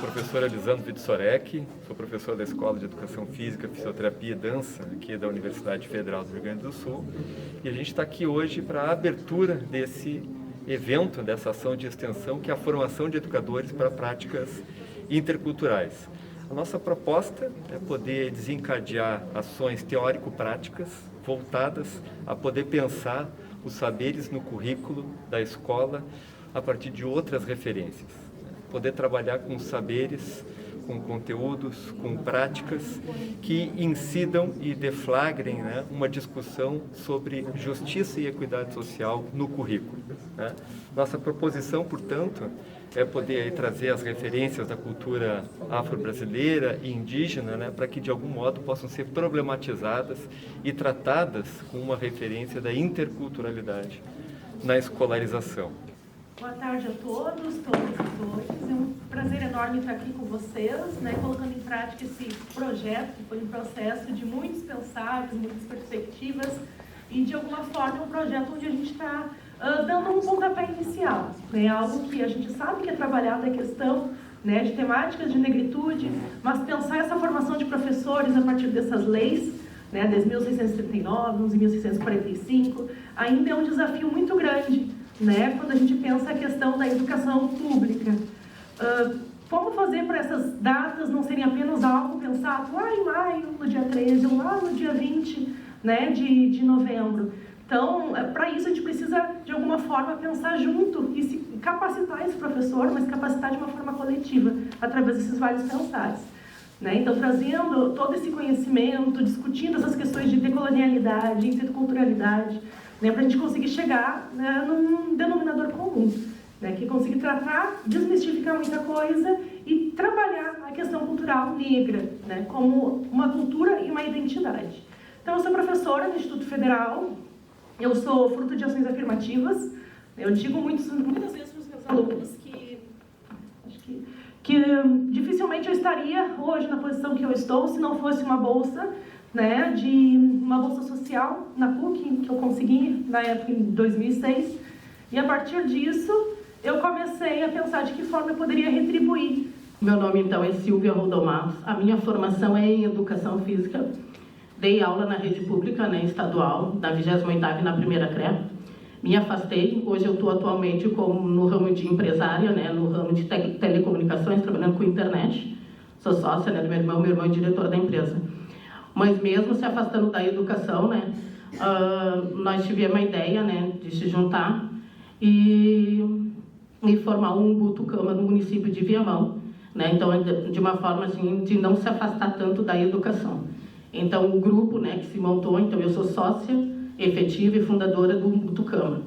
Professor Elisandro Vitsorek, sou professor da Escola de Educação Física, Fisioterapia e Dança aqui da Universidade Federal do Rio Grande do Sul, e a gente está aqui hoje para a abertura desse evento, dessa ação de extensão, que é a formação de educadores para práticas interculturais. A nossa proposta é poder desencadear ações teórico-práticas voltadas a poder pensar os saberes no currículo da escola a partir de outras referências. Poder trabalhar com saberes, com conteúdos, com práticas que incidam e deflagrem, uma discussão sobre justiça e equidade social no currículo. Nossa proposição, portanto, é poder trazer as referências da cultura afro-brasileira e indígena, para que de algum modo possam ser problematizadas e tratadas com uma referência da interculturalidade na escolarização. Boa tarde a todos e todas. É um prazer enorme estar aqui com vocês, colocando em prática esse projeto, que foi um processo de muitos pensares, muitas perspectivas, e de alguma forma é um projeto onde a gente está dando um pontapé inicial, algo que a gente sabe que é trabalhado, a questão de temáticas de negritude, mas pensar essa formação de professores a partir dessas leis, desde 1639, 1645, ainda é um desafio muito grande, quando a gente pensa a questão da educação pública. Como fazer para essas datas não serem apenas algo pensado lá em maio, no dia 13, ou lá no dia 20 de novembro. Então, para isso a gente precisa, de alguma forma, pensar junto e se capacitar esse professor, mas capacitar de uma forma coletiva, através desses vários pensares. Então, trazendo todo esse conhecimento, discutindo essas questões de decolonialidade, interculturalidade, para a gente conseguir chegar num denominador comum, que consiga tratar, desmistificar muita coisa e trabalhar a questão cultural negra, como uma cultura e uma identidade. Então, eu sou professora do Instituto Federal, eu sou fruto de ações afirmativas. Eu digo muitas vezes para os meus alunos que dificilmente eu estaria hoje na posição que eu estou se não fosse uma bolsa, de uma bolsa social na PUC, que eu consegui na época em 2006, e a partir disso eu comecei a pensar de que forma eu poderia retribuir. Meu nome então é Silvia Rodomatos, a minha formação é em Educação Física, dei aula na rede pública estadual, da 28ª e na primeira CRE, me afastei, hoje eu estou atualmente no ramo de empresária, no ramo de telecomunicações, trabalhando com internet, sou sócia do meu irmão é diretor da empresa. Mas mesmo se afastando da educação, nós tivemos a ideia de se juntar e formar um Butucama no município de Viamão, então de uma forma assim, de não se afastar tanto da educação. Então o grupo que se montou, então eu sou sócia efetiva e fundadora do Butucama.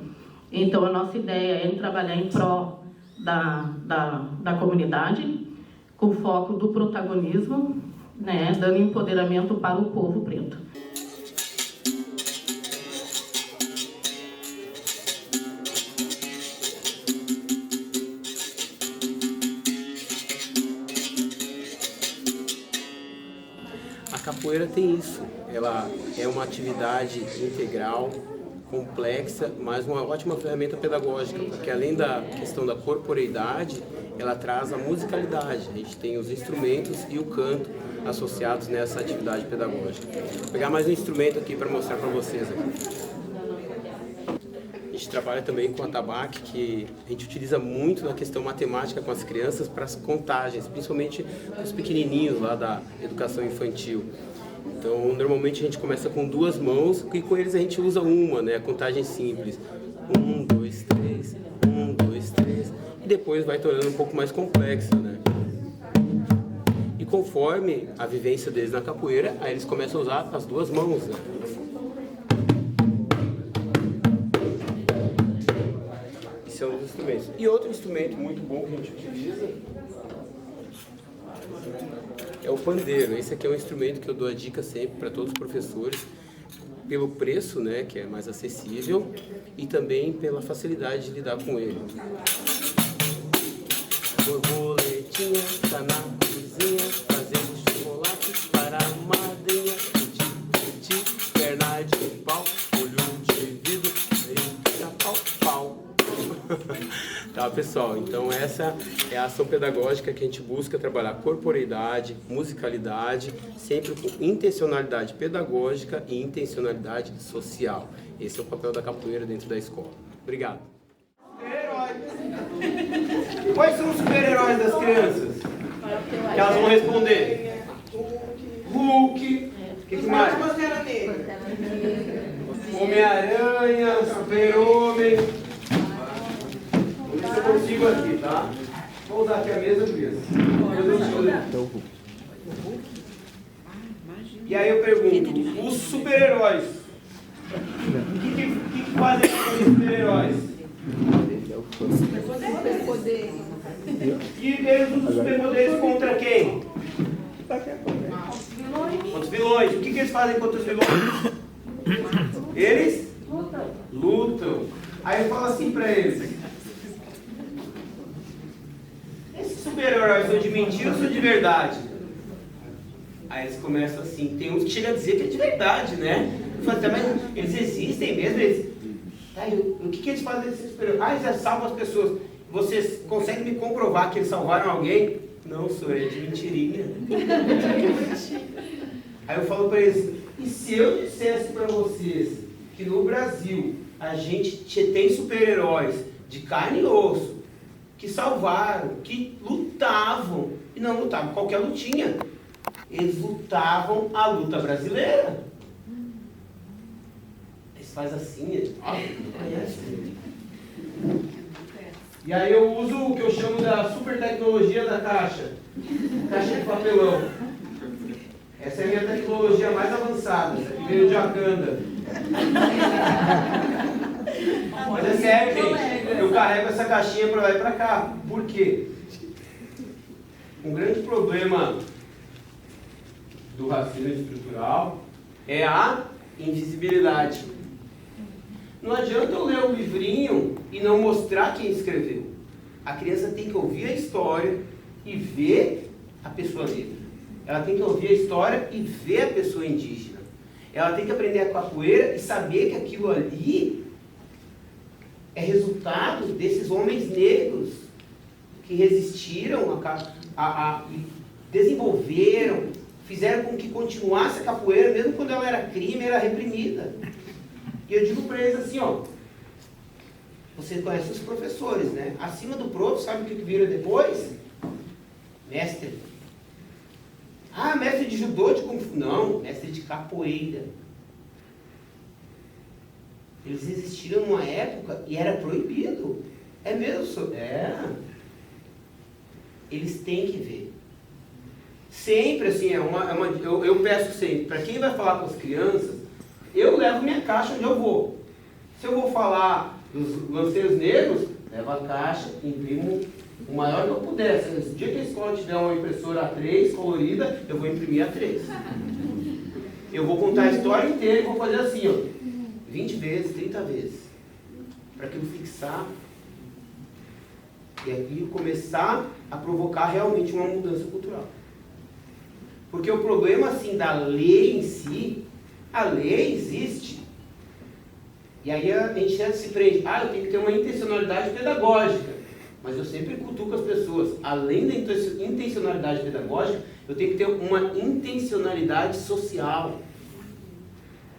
Então a nossa ideia é trabalhar em prol da comunidade, com foco do protagonismo, dando empoderamento para o povo preto. A capoeira tem isso, ela é uma atividade integral, complexa, mas uma ótima ferramenta pedagógica, porque além da questão da corporeidade, ela traz a musicalidade. A gente tem os instrumentos e o canto associados nessa atividade pedagógica. Vou pegar mais um instrumento aqui para mostrar para vocês. A gente trabalha também com atabaque, que a gente utiliza muito na questão matemática com as crianças para as contagens, principalmente os pequenininhos lá da educação infantil. Então, normalmente a gente começa com 2 mãos e com eles a gente usa uma, a contagem simples. 1, 2, 3, 1, 2, 3. E depois vai tornando um pouco mais complexa, E conforme a vivência deles na capoeira, aí eles começam a usar as duas mãos, né? Esse é um dos instrumentos. E outro instrumento muito bom que a gente utiliza é o pandeiro. Esse aqui é um instrumento que eu dou a dica sempre para todos os professores, pelo preço, né, que é mais acessível, e também pela facilidade de lidar com ele. Borboletinha tá na cozinha, fazendo chocolate para a madrinha. Titi, perna de pau, olho de vidro, eita, pau, pau. Tá, pessoal? Então essa é a ação pedagógica que a gente busca trabalhar corporeidade, musicalidade, sempre com intencionalidade pedagógica e intencionalidade social. Esse é o papel da capoeira dentro da escola. Obrigado. Quais são os super-heróis das crianças? Que elas vão responder. Hulk. O que mais? Homem-Aranha, Super-Homem. Vamos ver se eu consigo aqui, tá? Vou usar aqui a mesma mesa. E aí eu pergunto, os super-heróis. O que fazem com os super-heróis? Superpoder. E eles usam superpoderes contra quem? Contra os vilões. O que eles fazem contra os vilões? Eles lutam. Aí eu falo assim pra eles: esses super-heróis são de mentira ou são de verdade? Aí eles começam assim, tem uns que chegam a dizer que é de verdade, né? Eu falo, tá, mas eles existem mesmo? Tá, o que eles fazem desses super-heróis? Ah, eles já salvam as pessoas. Vocês conseguem me comprovar que eles salvaram alguém? Não, senhor, é de mentirinha. Aí eu falo pra eles: e se eu dissesse pra vocês que no Brasil a gente tem super-heróis de carne e osso, que salvaram, que lutavam, e não lutavam qualquer lutinha, eles lutavam a luta brasileira. Eles fazem assim, e aí eu uso o que eu chamo da super tecnologia da caixa de papelão. Essa é a minha tecnologia mais avançada, essa aqui veio de Wakanda. Mas é sério, gente, eu carrego essa caixinha para lá e para cá. Por quê? Um grande problema do racismo estrutural é a invisibilidade. Não adianta eu ler o livrinho e não mostrar quem escreveu. A criança tem que ouvir a história e ver a pessoa negra. Ela tem que ouvir a história e ver a pessoa indígena. Ela tem que aprender a capoeira e saber que aquilo ali é resultado desses homens negros que resistiram, desenvolveram, fizeram com que continuasse a capoeira, mesmo quando ela era crime, era reprimida. E eu digo para eles assim, ó, vocês conhecem os professores, né? Acima do prof, sabe o que vira depois? Mestre. Ah, mestre de judô, de kung fu. Não, mestre de capoeira. Eles existiram numa época e era proibido. É mesmo? É. Eles têm que ver. Sempre assim, eu peço sempre, para quem vai falar com as crianças, eu levo minha caixa onde eu vou. Se eu vou falar dos lanceiros negros, levo a caixa, imprimo o maior que eu puder. Se no dia que a escola tiver uma impressora A3 colorida, eu vou imprimir A3. Eu vou contar a história inteira e vou fazer assim, ó, 20 vezes, 30 vezes, para aquilo fixar e aquilo começar a provocar realmente uma mudança cultural. Porque o problema assim da lei em si, a lei existe. E aí a gente se prende, eu tenho que ter uma intencionalidade pedagógica. Mas eu sempre cutuco as pessoas, além da intencionalidade pedagógica, eu tenho que ter uma intencionalidade social.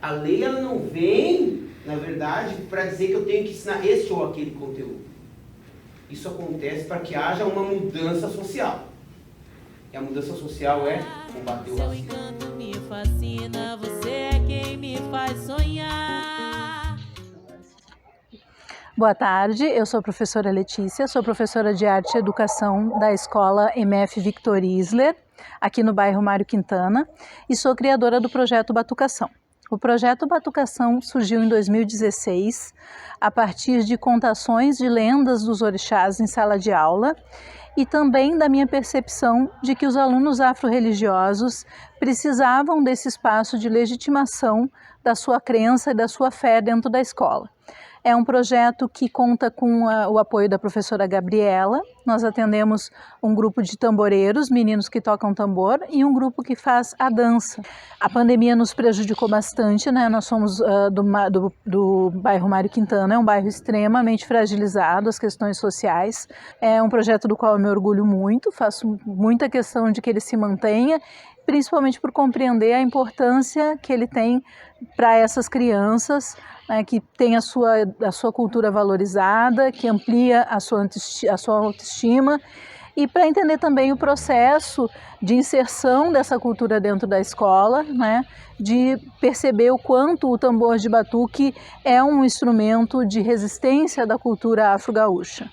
A lei ela não vem, na verdade, para dizer que eu tenho que ensinar este ou aquele conteúdo. Isso acontece para que haja uma mudança social. E a mudança social é combater o racismo. Seu encanto me fascina, você é quem me faz sonhar. Boa tarde, eu sou a professora Letícia, sou professora de Arte e Educação da Escola MF Victor Isler. aqui no bairro Mário Quintana, e sou criadora do projeto Batucação. O projeto Batucação surgiu em 2016, a partir de contações de lendas dos orixás em sala de aula e também da minha percepção de que os alunos afro-religiosos precisavam desse espaço de legitimação da sua crença e da sua fé dentro da escola. É um projeto que conta com o apoio da professora Gabriela. Nós atendemos um grupo de tamboreiros, meninos que tocam tambor, e um grupo que faz a dança. A pandemia nos prejudicou bastante, né? Nós somos do bairro Mário Quintana, é um bairro extremamente fragilizado, as questões sociais. É um projeto do qual eu me orgulho muito, faço muita questão de que ele se mantenha, principalmente por compreender a importância que ele tem para essas crianças, né, que tem a sua cultura valorizada, que amplia a sua autoestima, e para entender também o processo de inserção dessa cultura dentro da escola, né, de perceber o quanto o tambor de batuque é um instrumento de resistência da cultura afro-gaúcha.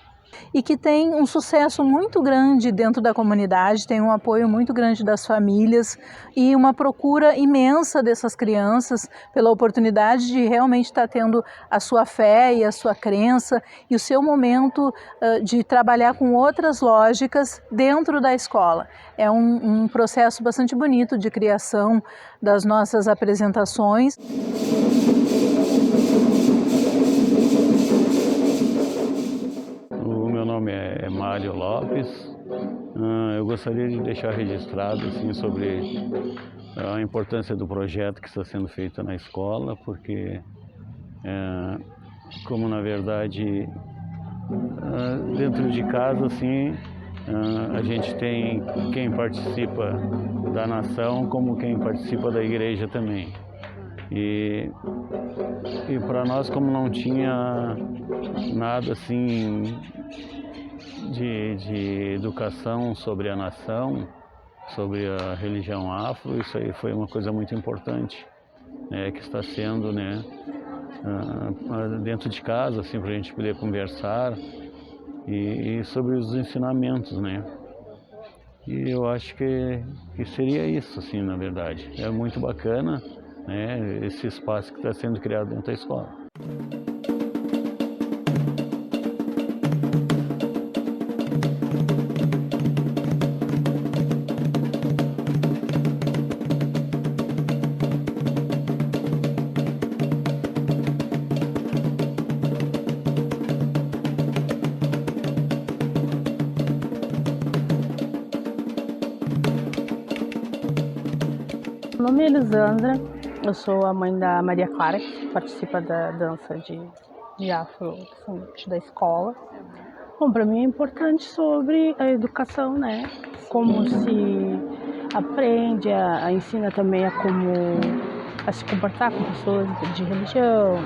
E que tem um sucesso muito grande dentro da comunidade, tem um apoio muito grande das famílias e uma procura imensa dessas crianças pela oportunidade de realmente estar tendo a sua fé e a sua crença e o seu momento de trabalhar com outras lógicas dentro da escola. É um processo bastante bonito de criação das nossas apresentações. Meu nome é Mário Lopes. Eu gostaria de deixar registrado assim, sobre a importância do projeto que está sendo feito na escola, porque, como na verdade, dentro de casa, assim, a gente tem quem participa da nação, como quem participa da igreja também. E para nós, como não tinha nada assim de educação sobre a nação, sobre a religião afro, isso aí foi uma coisa muito importante, né, que está sendo, né, dentro de casa, assim, para a gente poder conversar e sobre os ensinamentos, né. E eu acho que seria isso, assim, na verdade. É muito bacana, né, esse espaço que está sendo criado dentro da escola. Meu nome é Elisandra, eu sou a mãe da Maria Clara, que participa da dança de afro-descendente da escola. Bom, para mim é importante sobre a educação, né? Como se aprende, ensina também a se comportar com pessoas de religião.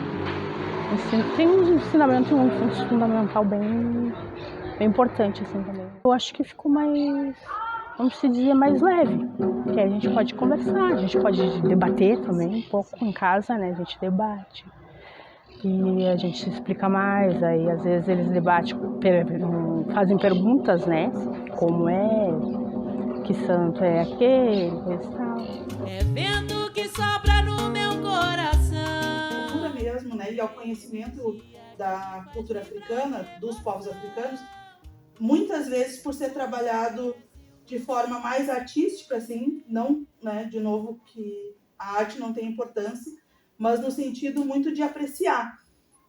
Tem um ensinamento, um fundamental bem importante assim também. Eu acho que ficou mais, vamos se dizer, mais leve, que a gente pode conversar, a gente pode debater também um pouco em casa, né? A gente debate e a gente explica mais, aí às vezes eles debatem, fazem perguntas, né? Como que santo é aquele, coisa e tal. É vento que sopra no meu coração. Cultura mesmo, né? E ao conhecimento da cultura africana, dos povos africanos, muitas vezes por ser trabalhado de forma mais artística, assim, não, né, de novo, que a arte não tem importância, mas no sentido muito de apreciar,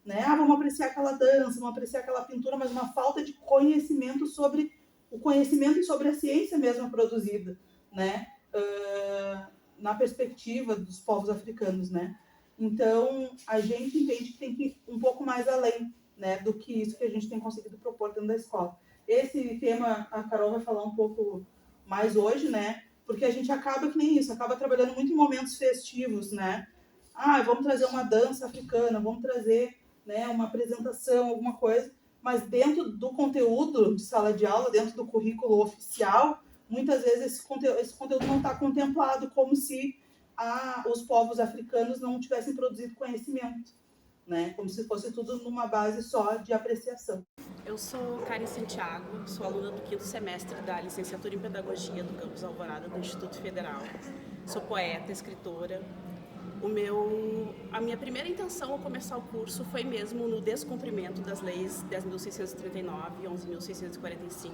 né? Vamos apreciar aquela dança, vamos apreciar aquela pintura, mas uma falta de conhecimento sobre o conhecimento e sobre a ciência mesmo produzida, né? Na perspectiva dos povos africanos, né? Então, a gente entende que tem que ir um pouco mais além, né, do que isso que a gente tem conseguido propor dentro da escola. Esse tema a Carol vai falar um pouco mais hoje, né? Porque a gente acaba que nem isso, acaba trabalhando muito em momentos festivos, né? Vamos trazer uma dança africana, vamos trazer, né, uma apresentação, alguma coisa, mas dentro do conteúdo de sala de aula, dentro do currículo oficial, muitas vezes esse conteúdo não está contemplado, como se os povos africanos não tivessem produzido conhecimento, né? Como se fosse tudo numa base só de apreciação. Eu sou Karen Santiago, sou aluna do 5º semestre da licenciatura em Pedagogia do Campus Alvorada do Instituto Federal. Sou poeta, escritora. A minha primeira intenção ao começar o curso foi mesmo no descumprimento das leis 10.639 e 11.645.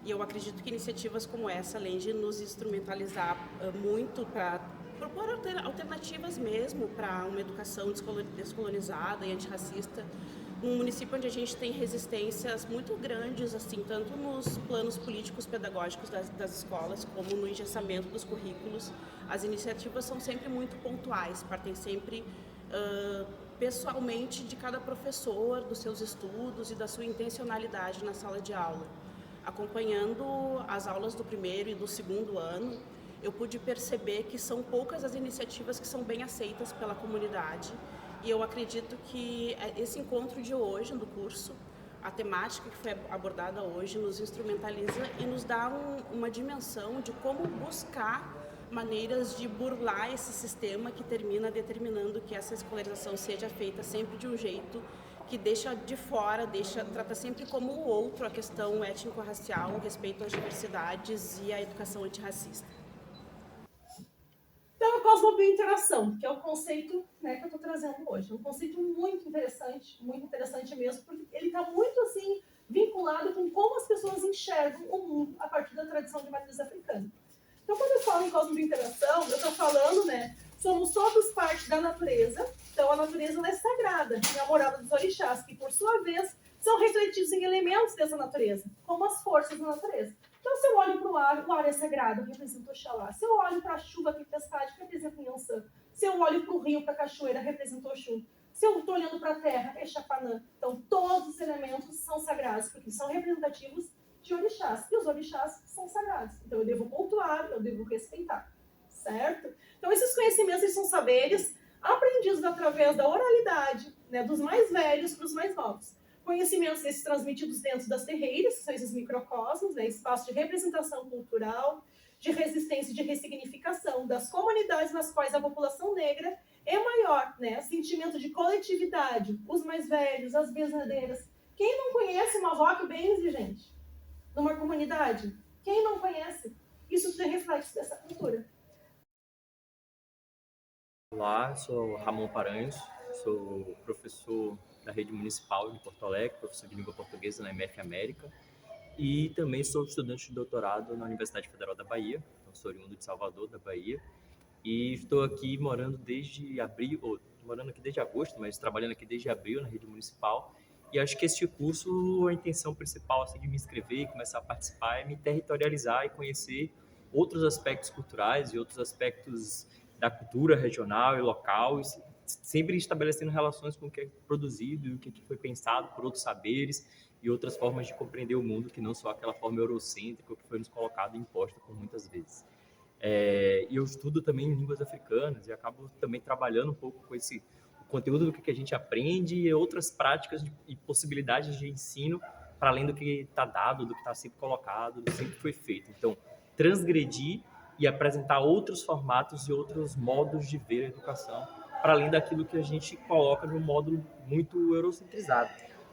E eu acredito que iniciativas como essa, além de nos instrumentalizar muito para propor alternativas mesmo para uma educação descolonizada e antirracista, num município onde a gente tem resistências muito grandes, assim, tanto nos planos políticos pedagógicos das escolas, como no engessamento dos currículos. As iniciativas são sempre muito pontuais, partem sempre pessoalmente de cada professor, dos seus estudos e da sua intencionalidade na sala de aula. Acompanhando as aulas do 1º e do 2º ano, eu pude perceber que são poucas as iniciativas que são bem aceitas pela comunidade. E eu acredito que esse encontro de hoje do curso, a temática que foi abordada hoje, nos instrumentaliza e nos dá uma dimensão de como buscar maneiras de burlar esse sistema que termina determinando que essa escolarização seja feita sempre de um jeito que deixa de fora, trata sempre como o outro a questão étnico-racial, o respeito às diversidades e a educação antirracista. Então, a cosmobiointeração, que é o conceito, né, que eu estou trazendo hoje. Um conceito muito interessante mesmo, porque ele está muito assim vinculado com como as pessoas enxergam o mundo a partir da tradição de matriz africana. Então, quando eu falo em cosmobiointeração, eu estou falando, né, somos todos parte da natureza, então a natureza ela é sagrada, é a morada dos orixás, que por sua vez são refletidos em elementos dessa natureza, como as forças da natureza. Então, se eu olho para o ar é sagrado, representa Oxalá. Se eu olho para a chuva, a tempestade, representa Yansan. Se eu olho para o rio, para a cachoeira, representa Oxum. Se eu estou olhando para a terra, é Chapanã. Então, todos os elementos são sagrados, porque são representativos de orixás. E os orixás são sagrados. Então, eu devo cultuar, eu devo respeitar. Certo? Então, esses conhecimentos eles são saberes aprendidos através da oralidade, né, dos mais velhos para os mais novos. Conhecimentos esses transmitidos dentro das terreiras, que são esses microcosmos, né, espaço de representação cultural, de resistência e de ressignificação das comunidades nas quais a população negra é maior, né, sentimento de coletividade, os mais velhos, as benzedeiras. Quem não conhece uma avó que benze, gente? Numa comunidade? Quem não conhece? Isso tudo é reflexo dessa cultura. Olá, sou Ramon Paranhos, sou professor da rede municipal de Porto Alegre, professor de língua portuguesa na MF América e também sou estudante de doutorado na Universidade Federal da Bahia, então sou oriundo de Salvador, da Bahia, e estou aqui morando desde agosto, mas trabalhando aqui desde abril na rede municipal. E acho que este curso, a intenção principal assim, de me inscrever e começar a participar é me territorializar e conhecer outros aspectos culturais e outros aspectos da cultura regional e local, e sempre estabelecendo relações com o que é produzido e o que foi pensado por outros saberes e outras formas de compreender o mundo, que não só aquela forma eurocêntrica que foi nos colocado e imposta por muitas vezes. E eu estudo também línguas africanas e acabo também trabalhando um pouco com esse conteúdo do que a gente aprende e outras práticas e possibilidades de ensino para além do que está dado, do que está sempre colocado, do que sempre foi feito. Então, transgredir e apresentar outros formatos e outros modos de ver a educação, para além daquilo que a gente coloca de um modo muito eurocentrizado.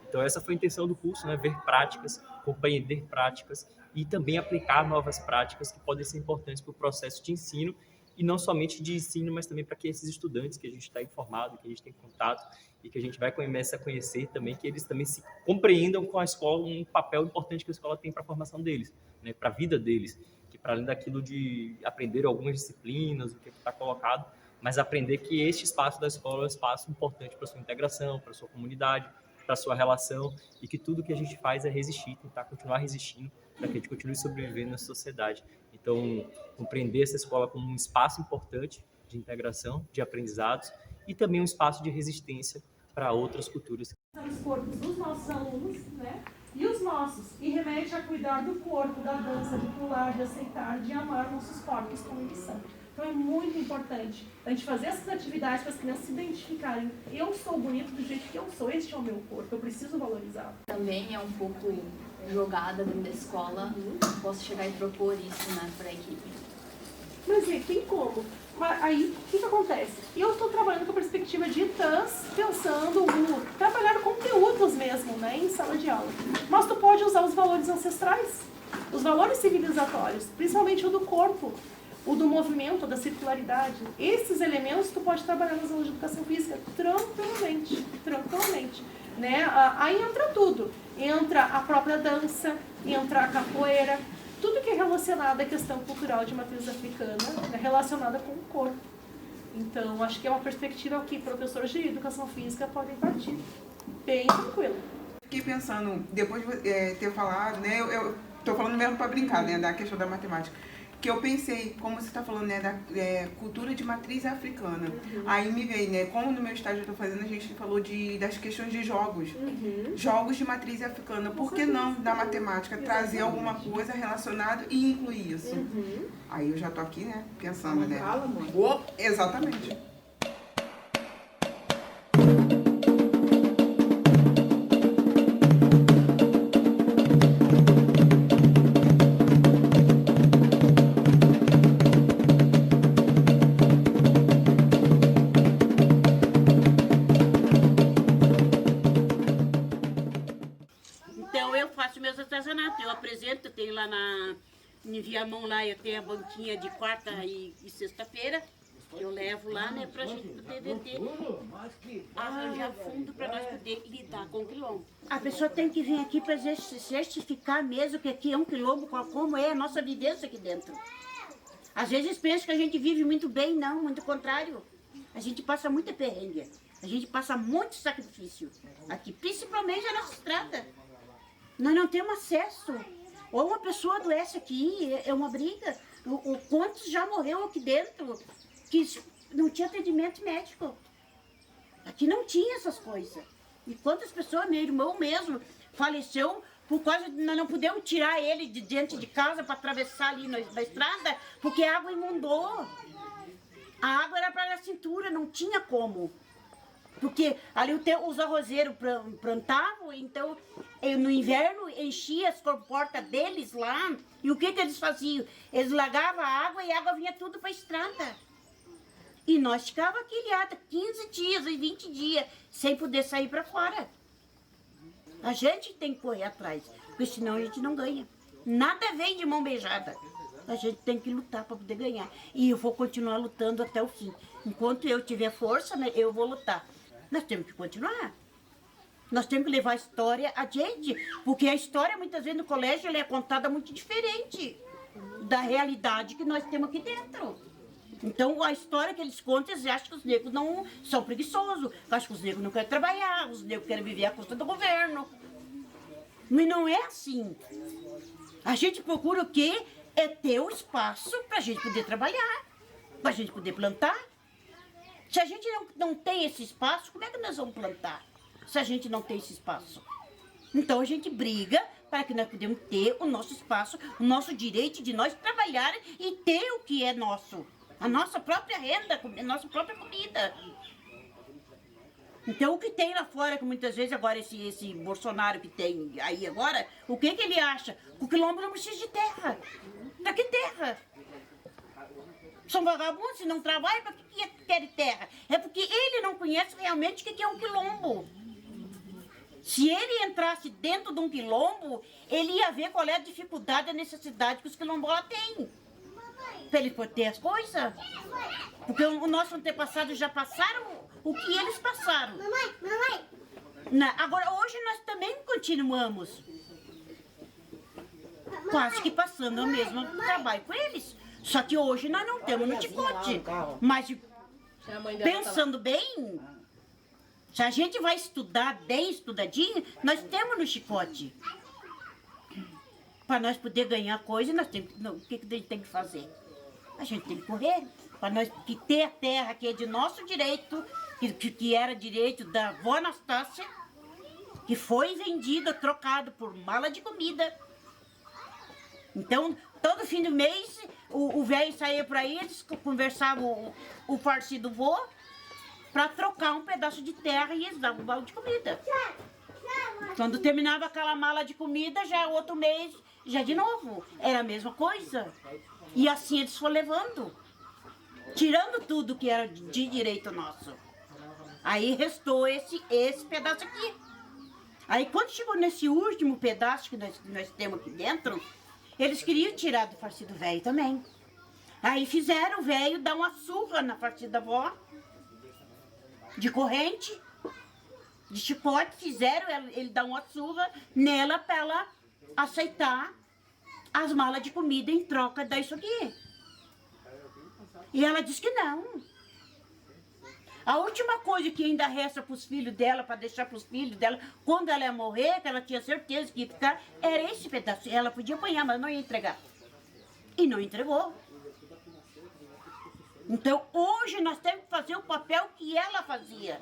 Então essa foi a intenção do curso, né? Ver práticas, compreender práticas e também aplicar novas práticas que podem ser importantes para o processo de ensino, e não somente de ensino, mas também para que esses estudantes que a gente está informado, que a gente tem contato e que a gente vai começar a conhecer também, que eles também se compreendam com a escola, um papel importante que a escola tem para a formação deles, né? Para a vida deles, que para além daquilo de aprender algumas disciplinas, o que está colocado, mas aprender que este espaço da escola é um espaço importante para a sua integração, para a sua comunidade, para a sua relação, e que tudo que a gente faz é resistir, tentar continuar resistindo, para que a gente continue sobrevivendo na sociedade. Então, compreender essa escola como um espaço importante de integração, de aprendizados, e também um espaço de resistência para outras culturas. Os corpos dos nossos alunos, né? E os nossos, e remete a cuidar do corpo, da dança, de pular, de aceitar, de amar nossos corpos como eles são. Então é muito importante a gente fazer essas atividades para as crianças se identificarem. Eu sou bonito do jeito que eu sou, este é o meu corpo, eu preciso valorizar. Também é um pouco jogada dentro da escola, posso chegar e propor isso, né, para a equipe. Mas tem como? Mas aí, o que acontece? Eu estou trabalhando com a perspectiva de ITANs, pensando trabalhar conteúdos mesmo, né, em sala de aula. Mas tu pode usar os valores ancestrais, os valores civilizatórios, principalmente o do corpo, o do movimento, da circularidade. Esses elementos tu pode trabalhar nas aulas de educação física tranquilamente. Né? Aí entra tudo. Entra a própria dança, entra a capoeira, tudo que é relacionado à questão cultural de matriz africana, né, relacionada com o corpo. Então, acho que é uma perspectiva que professores de educação física podem partir. Bem tranquilo. Fiquei pensando, depois de ter falado, né, eu tô falando mesmo para brincar, né, da questão da matemática, que eu pensei, como você está falando, né, da cultura de matriz africana. Aí me veio, né, como no meu estágio eu estou fazendo, a gente falou das questões de jogos. Jogos de matriz africana. Por que não, da matemática, trazer alguma coisa relacionada e incluir isso? Aí eu já tô aqui, né, pensando, né? Fala, mãe. Exatamente. Eu apresento, tenho lá em Viamão, lá eu tenho a banquinha de quarta e sexta-feira, eu levo lá, né, pra gente poder vender, arranjar fundo para nós poder lidar com o quilombo. A pessoa tem que vir aqui para certificar mesmo que aqui é um quilombo, como é a nossa vivência aqui dentro. Às vezes pensa que a gente vive muito bem, não, muito contrário. A gente passa muita perrengue, a gente passa muito sacrifício aqui, principalmente na nossa estrada. Nós não temos acesso. Ou uma pessoa adoece aqui, é uma briga. Quantos já morreu aqui dentro que não tinha atendimento médico? Aqui não tinha essas coisas. E quantas pessoas, meu irmão mesmo, faleceu por causa de nós não podemos tirar ele de dentro de casa para atravessar ali na estrada, porque a água inundou. A água era para a cintura, não tinha como. Porque ali os arrozeiros plantavam, então no inverno enchia as comportas deles lá. E o que eles faziam? Eles largavam a água e a água vinha tudo para a estrada. E nós ficávamos aqui liados 15 dias e 20 dias sem poder sair para fora. A gente tem que correr atrás, porque senão a gente não ganha. Nada vem de mão beijada. A gente tem que lutar para poder ganhar. E eu vou continuar lutando até o fim. Enquanto eu tiver força, né, eu vou lutar. Nós temos que continuar. Nós temos que levar a história adiante, porque a história, muitas vezes, no colégio, ela é contada muito diferente da realidade que nós temos aqui dentro. Então, a história que eles contam, eles acham que os negros não são preguiçosos, acham que os negros não querem trabalhar, os negros querem viver à custa do governo. Mas não é assim. A gente procura o quê? É ter o espaço para a gente poder trabalhar, para a gente poder plantar. Se a gente não tem esse espaço, como é que nós vamos plantar? Se a gente não tem esse espaço. Então a gente briga para que nós podemos ter o nosso espaço, o nosso direito de nós trabalhar e ter o que é nosso. A nossa própria renda, a nossa própria comida. Então o que tem lá fora, que muitas vezes agora esse Bolsonaro que tem aí agora, o que ele acha? O quilombo não precisa de terra. Pra que terra? São vagabundos, se não trabalham, para que querem terra? É porque ele não conhece realmente o que é um quilombo. Se ele entrasse dentro de um quilombo, ele ia ver qual é a dificuldade, a necessidade que os quilombolas têm. Para ele poder ter as coisas. Porque o nosso antepassado já passaram o que eles passaram. Agora, hoje nós também continuamos quase que passando o mesmo trabalho com eles. Só que hoje nós não temos no chicote. Mas pensando bem, se a gente vai estudar bem estudadinho, nós temos no chicote. Para nós poder ganhar coisa, nós temos, o que a gente tem que fazer? A gente tem que correr. Para nós ter a terra que é de nosso direito, que era direito da avó Anastácia, que foi vendida, trocado por mala de comida. Então, todo fim do mês, o velho saía por aí, eles conversavam o falecido vô para trocar um pedaço de terra e eles davam um balde de comida. Quando terminava aquela mala de comida, já outro mês, já de novo. Era a mesma coisa. E assim eles foram levando. tirando tudo que era de direito nosso. Aí restou esse pedaço aqui. Aí quando chegou nesse último pedaço que nós temos aqui dentro, eles queriam tirar do falecido velho também. Aí fizeram o velho dar uma surra na falecida avó, de corrente, de chicote, fizeram ele dar uma surra nela para ela aceitar as malas de comida em troca disso aqui. E ela disse que não. A última coisa que ainda resta para os filhos dela, para deixar para os filhos dela, quando ela ia morrer, que ela tinha certeza que ia ficar, era esse pedaço. Ela podia apanhar, mas não ia entregar. E não entregou. Então, hoje nós temos que fazer o papel que ela fazia.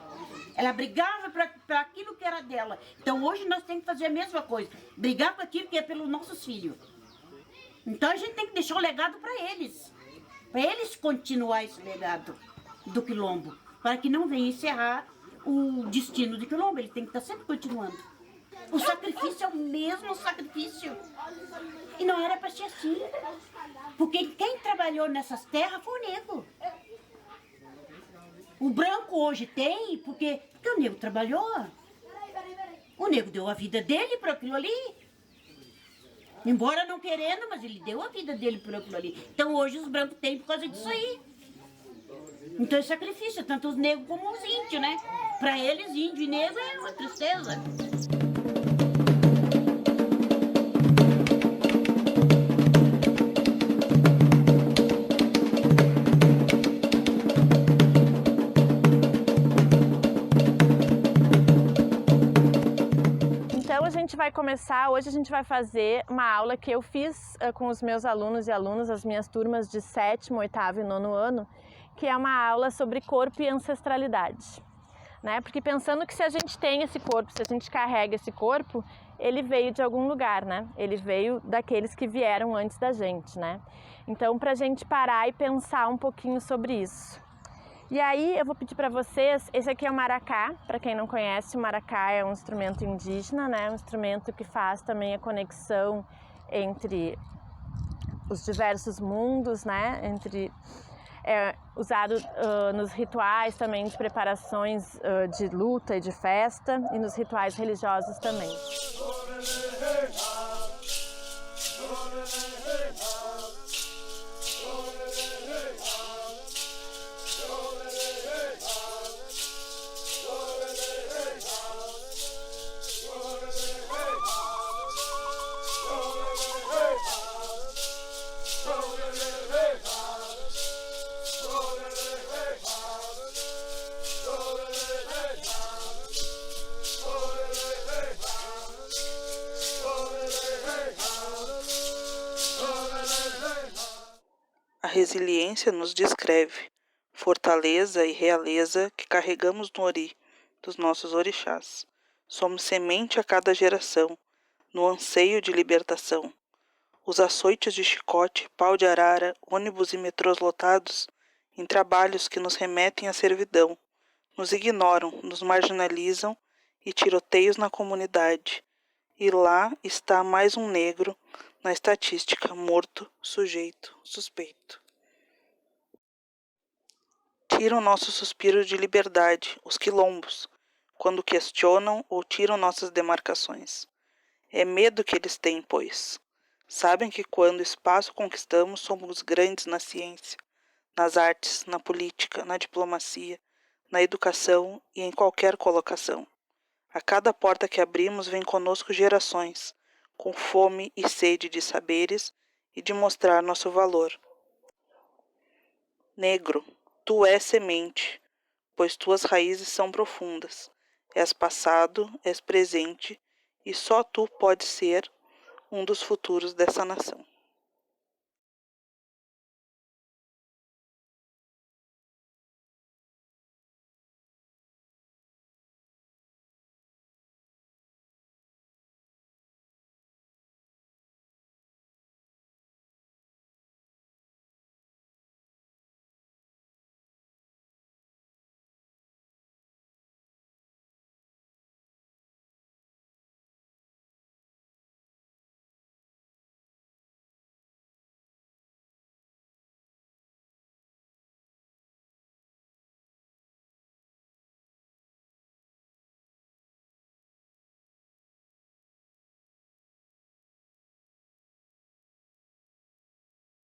Ela brigava para aquilo que era dela. Então, hoje nós temos que fazer a mesma coisa. Brigar por aquilo que é pelos nossos filhos. Então, a gente tem que deixar o legado para eles. Para eles continuar esse legado do Quilombo. Para que não venha encerrar o destino do Quilombo. Ele tem que estar sempre continuando. O sacrifício é o mesmo sacrifício. E não era para ser assim. Porque quem trabalhou nessas terras foi o negro. O branco hoje tem, porque o negro trabalhou. O negro deu a vida dele para aquilo ali. Embora não querendo, mas ele deu a vida dele por aquilo ali. Então hoje os brancos têm por causa disso aí. Então é sacrifício, tanto os negros como os índios, né? Para eles, índio e negro é uma tristeza. Hoje a gente vai fazer uma aula que eu fiz com os meus alunos e alunas, as minhas turmas de 7º, 8º e 9º ano, que é uma aula sobre corpo e ancestralidade. Né? Porque pensando que se a gente tem esse corpo, se a gente carrega esse corpo, ele veio de algum lugar, né? Ele veio daqueles que vieram antes da gente, né? Então, para a gente parar e pensar um pouquinho sobre isso. E aí eu vou pedir para vocês, esse aqui é o maracá, para quem não conhece, o maracá é um instrumento indígena, né? Um instrumento que faz também a conexão entre os diversos mundos, né? É usado nos rituais também de preparações de luta e de festa e nos rituais religiosos também. A resiliência nos descreve, fortaleza e realeza que carregamos no ori dos nossos orixás. Somos semente a cada geração, no anseio de libertação. Os açoites de chicote, pau de arara, ônibus e metrôs lotados, em trabalhos que nos remetem à servidão, nos ignoram, nos marginalizam e tiroteios na comunidade. E lá está mais um negro na estatística, morto, sujeito, suspeito. Tiram nosso suspiro de liberdade, os quilombos, quando questionam ou tiram nossas demarcações. É medo que eles têm, pois. Sabem que quando espaço conquistamos, somos grandes na ciência, nas artes, na política, na diplomacia, na educação e em qualquer colocação. A cada porta que abrimos vem conosco gerações, com fome e sede de saberes e de mostrar nosso valor. Negro, tu és semente, pois tuas raízes são profundas. És passado, és presente, e só tu podes ser um dos futuros dessa nação.